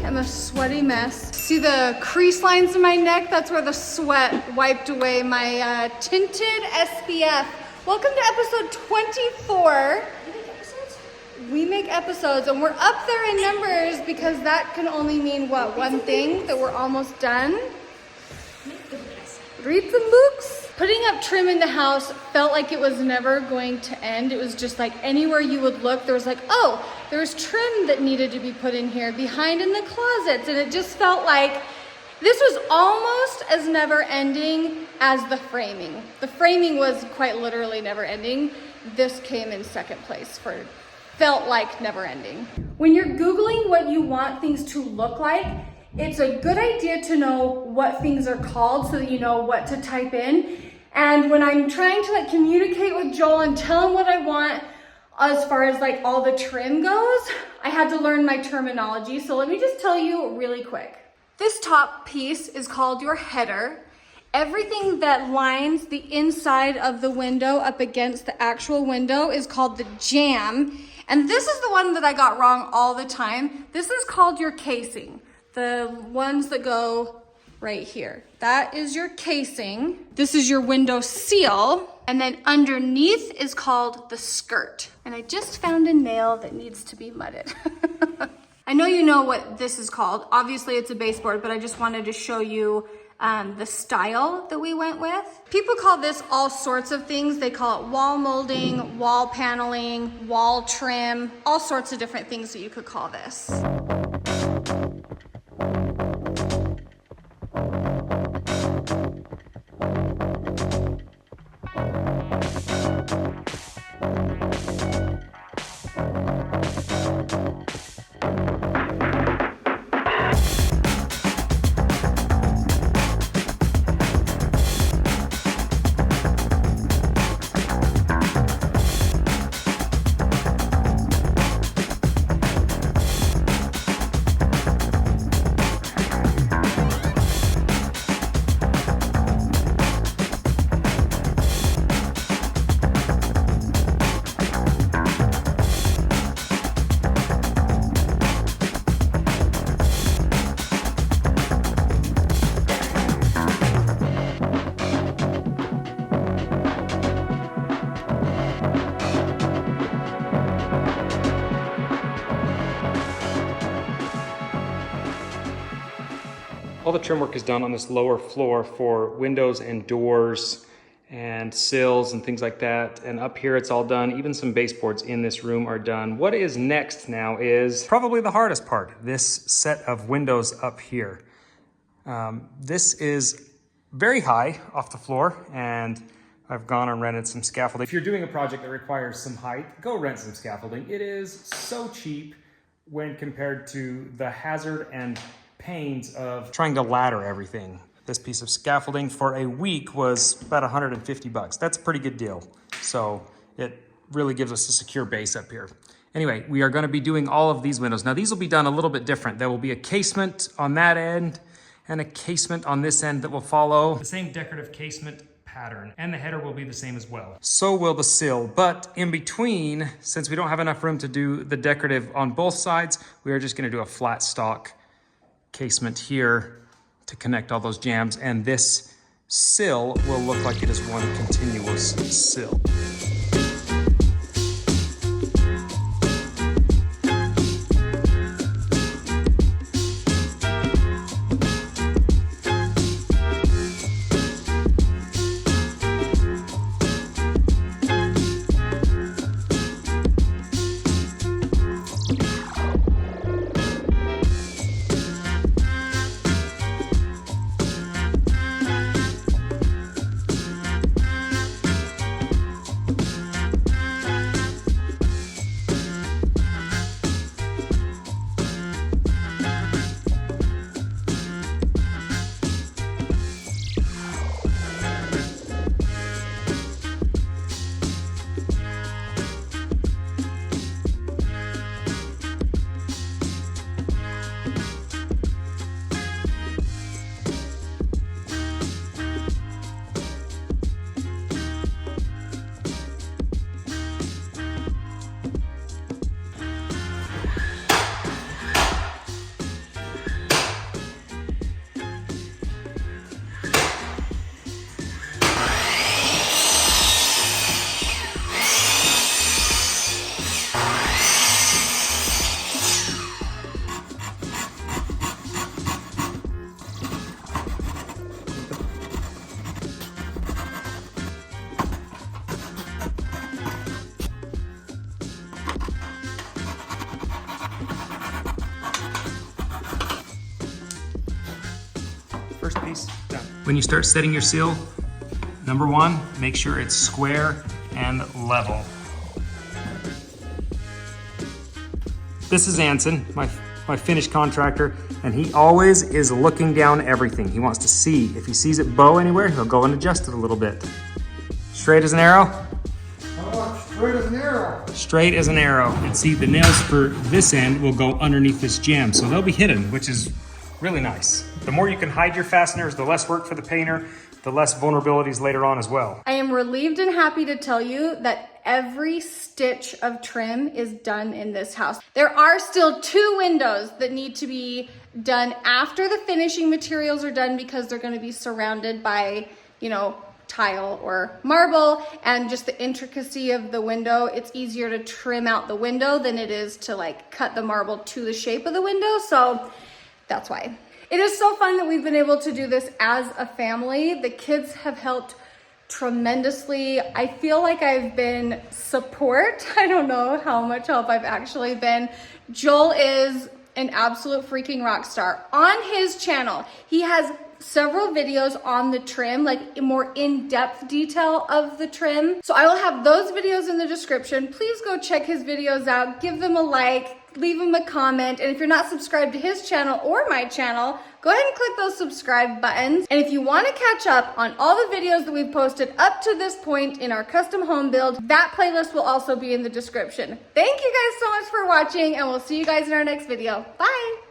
am a sweaty mess. See the crease lines in my neck? That's where the sweat wiped away my tinted SPF. Welcome to episode 24. We make episodes and we're up there in numbers because that can only mean what? One thing, that we're almost done. Read some books. Putting up trim in the house felt like it was never going to end. It was just like anywhere you would look, there was like, oh, there was trim that needed to be put in here, behind in the closets. And it just felt like this was almost as never ending as the framing. The framing was quite literally never ending. This came in second place for felt like never ending. When you're Googling what you want things to look like, it's a good idea to know what things are called so that you know what to type in. And when I'm trying to like communicate with Joel and tell him what I want as far as like all the trim goes, I had to learn my terminology. So let me just tell you really quick. This top piece is called your header. Everything that lines the inside of the window up against the actual window is called the jamb. And this is the one that I got wrong all the time. This is called your casing. The ones that go right here. That is your casing. This is your window seal. And then underneath is called the skirt. And I just found a nail that needs to be mudded. I know you know what this is called. Obviously it's a baseboard, but I just wanted to show you the style that we went with. People call this all sorts of things. They call it wall molding, wall paneling, wall trim, all sorts of different things that you could call this. All the trim work is done on this lower floor for windows and doors and sills and things like that. And up here it's all done. Even some baseboards in this room are done. What is next now is probably the hardest part, this set of windows up here. This is very high off the floor and I've gone and rented some scaffolding. If you're doing a project that requires some height, go rent some scaffolding. It is so cheap when compared to the hazard and pains of trying to ladder everything. This piece of scaffolding for a week was about 150 bucks. That's a pretty good deal. So it really gives us a secure base up here. Anyway, we are going to be doing all of these windows. Now these will be done a little bit different. There will be a casement on that end and a casement on this end that will follow the same decorative casement pattern, and the header will be the same as well. So will the sill, but in between, since we don't have enough room to do the decorative on both sides, we are just going to do a flat stock casement here to connect all those jambs, and this sill will look like it is one continuous sill. first piece, done. When you start setting your sill, number one, make sure it's square and level. This is Anson, my finish contractor, and he always is looking down everything. He wants to see. If he sees it bow anywhere, he'll go and adjust it a little bit. Straight as an arrow? Oh, straight as an arrow. Straight as an arrow. And see, the nails for this end will go underneath this jamb, so they'll be hidden, which is really nice. The more you can hide your fasteners, the less work for the painter, the less vulnerabilities later on as well. I am relieved and happy to tell you that every stitch of trim is done in this house. There are still 2 windows that need to be done after the finishing materials are done because they're going to be surrounded by, you know, tile or marble, and just the intricacy of the window, it's easier to trim out the window than it is to like cut the marble to the shape of the window. So that's why. It is so fun that we've been able to do this as a family. The kids have helped tremendously. I feel like I've been support. I don't know how much help I've actually been. Joel is an absolute freaking rock star. On his channel, he has several videos on the trim, like more in-depth detail of the trim. So I will have those videos in the description. Please go check his videos out, give them a like, leave him a comment, and if you're not subscribed to his channel or my channel, go ahead and click those subscribe buttons. And if you want to catch up on all the videos that we've posted up to this point in our custom home build, that playlist will also be in the description. Thank you guys so much for watching, and we'll see you guys in our next video. Bye!